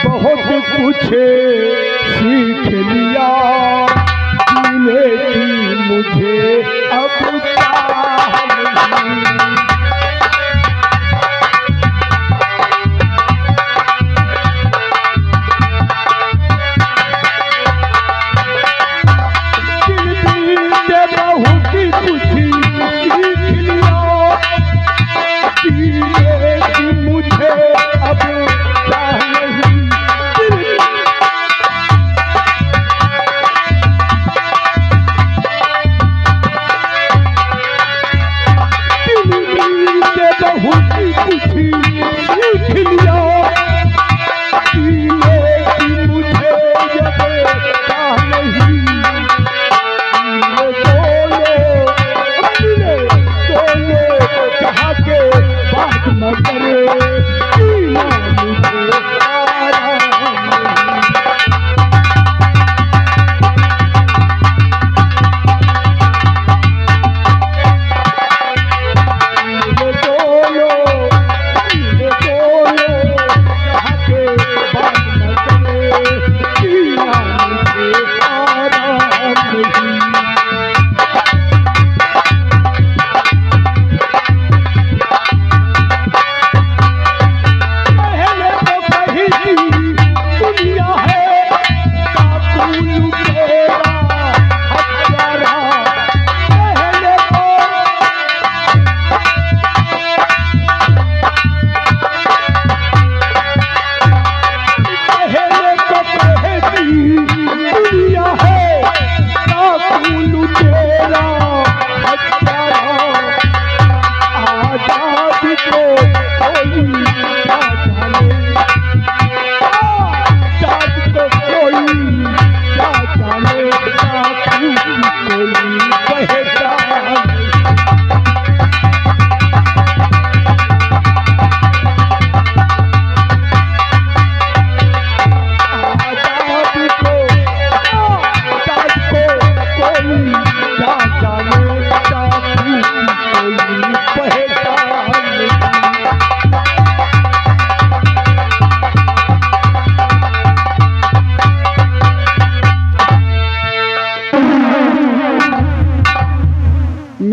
बहुत कुछ सीख लिया, जीने की मुझे अब चाह नहीं।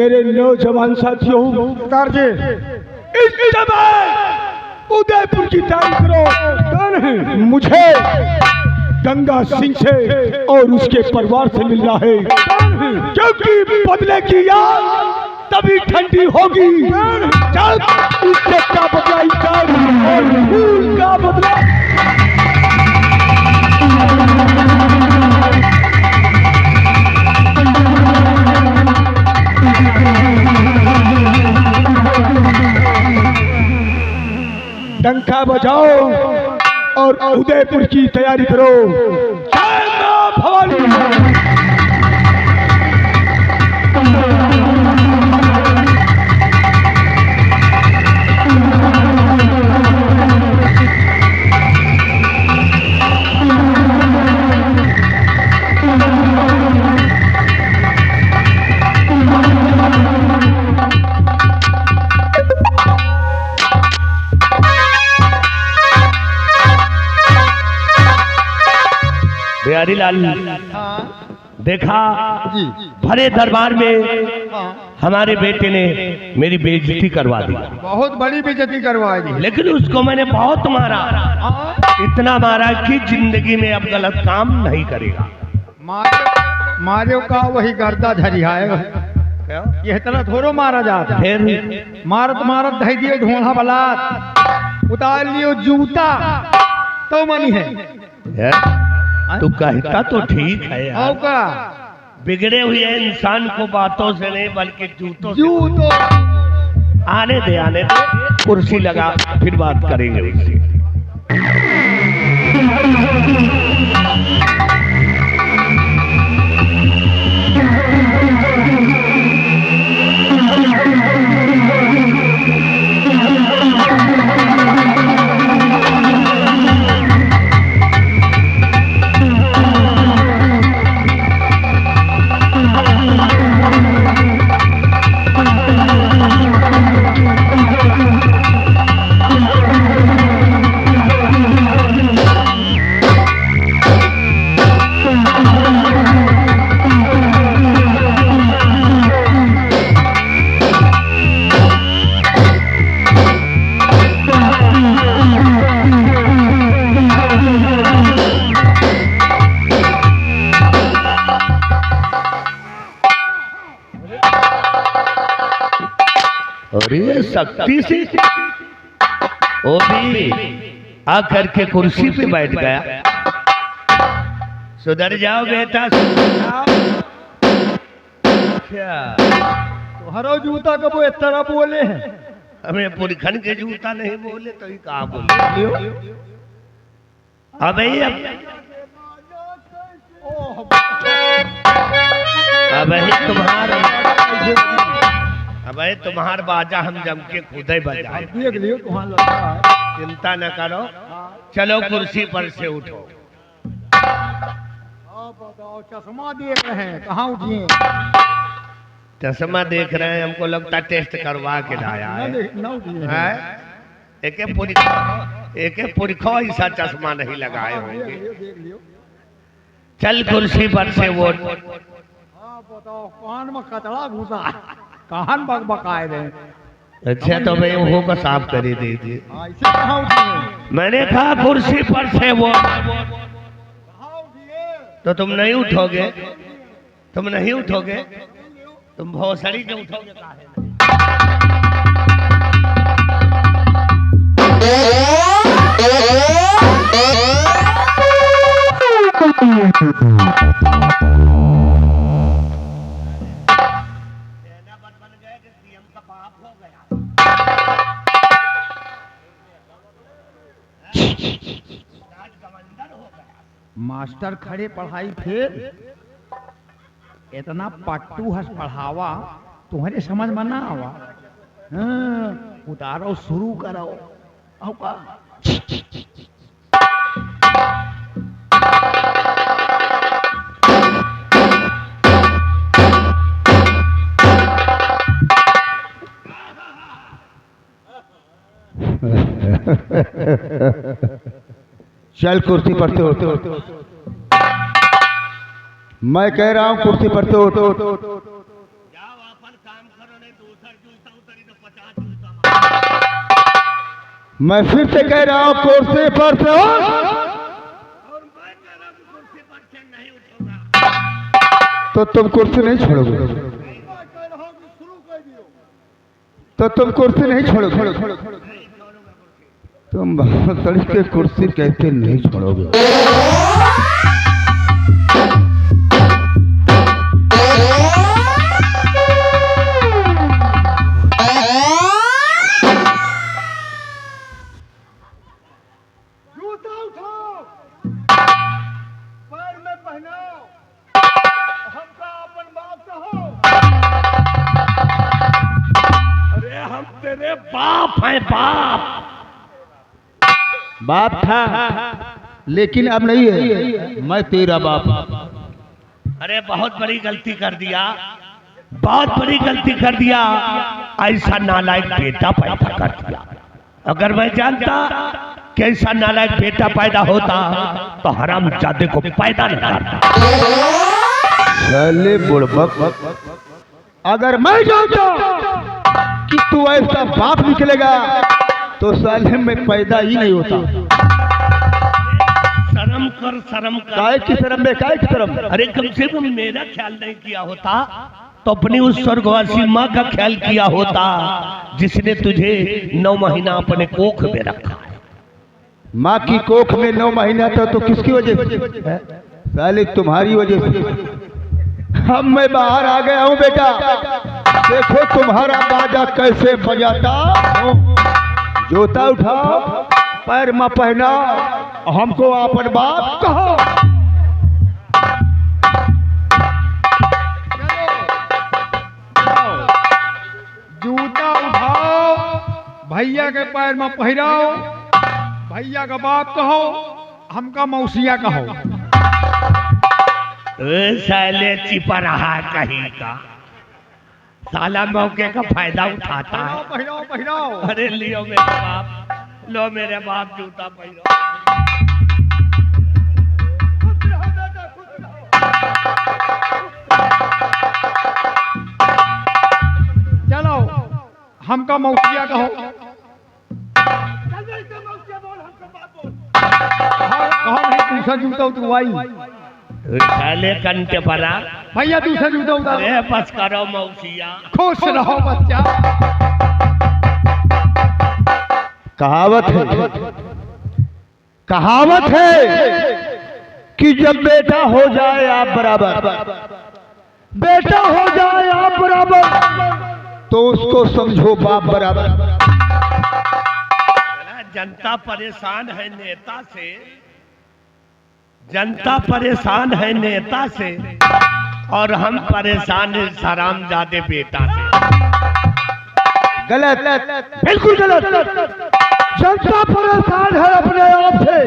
मेरे नौजवान साथियों, सरदार जी इस समय उदयपुर की तैयारी करो। मुझे गंगा सिंह से और उसके परिवार से मिलना है, क्योंकि बदले की याद तभी ठंडी होगी जब इससे का बदला इज्जत और फूल का बदला। डंका बजाओ और उदयपुर की तैयारी करो। जय मां भवानी। बिहारी लाल, देखा भरे दरबार में हमारे बेटे ने मेरी बेइज्जती करवा दी, बहुत बड़ी बेइज्जती करवा दी। लेकिन उसको मैंने बहुत मारा, इतना मारा कि जिंदगी में अब गलत काम नहीं करेगा। मारे का वही गर्दा झरियाएगा, ये इतना थोड़ो मारा जाता। फिर मारत मारत धई दियो ढोला बलात, उतार लियो जूता तो मनी है। तू कहता तो ठीक है यार, का बिगड़े हुए इंसान को बातों से नहीं बल्कि जूतों से। जूतो आने दे, कुर्सी लगा फिर बात करेंगे उससे। अरे शक्ति से वो भी आकर के कुर्सी पे बैठ गया। सुधर जाओ बेटा, तो हरो जूता का वो इतना बोले हैं, हमें पुरखन के जूता नहीं बोले तो ही कहा बोले। अब तुम्हार बाजा हम जम के खुद ही बजाए। चिंता न करो, चलो कुर्सी पर से उठो। बताओ, चश्मा देख रहे हैं, कहाँ उठिए? चश्मा देख रहे हैं, हमको लगता टेस्ट करवा के लाया है। एक पुरखो ऐसा चश्मा नहीं लगाए होंगे। चल कुर्सी पर से वो। बताओ, कान में कतरा घुसा, कान बकबकाए रहे। अच्छा तो मैं वो को साफ कर ही दीजिए। ऐसे कहाँ उठिए? मैंने कहा कुर्सी पर से वो। तो तुम नहीं उठोगे, तुम नहीं उठोगे, तुम भौसड़ी के उठोगे काहे? मास्टर खड़े पढ़ाई फिर इतना पट्टू हंस पढ़ावा, तुम्हारे समझ में ना आवा। उतारो, शुरू करो। आओ का चल कुर्सी पर से उठ। मैं कह रहा हूँ कुर्सी पर से उठ। जाओ अपन काम करो। मैं फिर से कह रहा हूँ कुर्सी पर से हो तो तुम कुर्सी नहीं छोड़ोगे, तो तुम कुर्सी नहीं छोड़ोगे, तुम भसड़ी के कुर्सी कैसे नहीं छोड़ोगे। जूता उठाओ, पैर में पहनाओ, हमका अपन बाप कहो। अरे हम तेरे बाप हैं, बाप। बाप था लेकिन अब नहीं है, मैं तेरा बाप। अरे बहुत बड़ी गलती कर दिया, बहुत बड़ी गलती कर दिया। ऐसा नालायक बेटा पैदा कर दिया। अगर मैं जानता कि ऐसा नालायक बेटा पैदा होता तो हरामजादे को पैदा नहीं करता। साले बुड़बक, अगर मैं जानता कि तू ऐसा बाप निकलेगा तो साले में पैदा ही नहीं होता। शर्म कर, शर्म कर। काय की शर्म में, काय की शर्म। अरे कम से कम मेरा ख्याल नहीं किया होता तो अपनी उस स्वर्गवासी माँ का ख्याल किया होता जिसने तुझे 9 महीना अपने कोख में रखा है। माँ की कोख में 9 महीना था तो किसकी वजह से? साले तुम्हारी वजह से। अब मैं बाहर आ गया हूँ बेटा, देखो तुम्हारा बाजा कैसे बजाता हूँ। जूता उठाओ, पैर में पहना, हमको अपन बाप कहो। जूता उठाओ, भैया के पैर में पहिराओ, भैया का बाप कहो, हमका मौसिया कहो। साले चिपा रहा है कहीं का, साला मौके का फायदा उठाता है। पहिराओ पहिराओ। अरे लियो मेरे बाप, लो मेरे बाप जूता पहनो। चलो हमका मौसिया कहो। कहो नहीं, दूसरा जूता उतरवाई। साले कंटे परा। भैया दूसरा जूता उतारो। अरे बस करो मौसिया। खुश रहो बच्चा। कहावत है, कहावत है कि जब बेटा हो जाए आप बराबर, बेटा हो जाए आप बराबर तो उसको समझो बाप बराबर। जनता परेशान है नेता से, जनता परेशान है नेता से और हम परेशान हैं हरामजादे बेटा से। गलत, बिल्कुल गलत। जनता परेशान है अपने आप से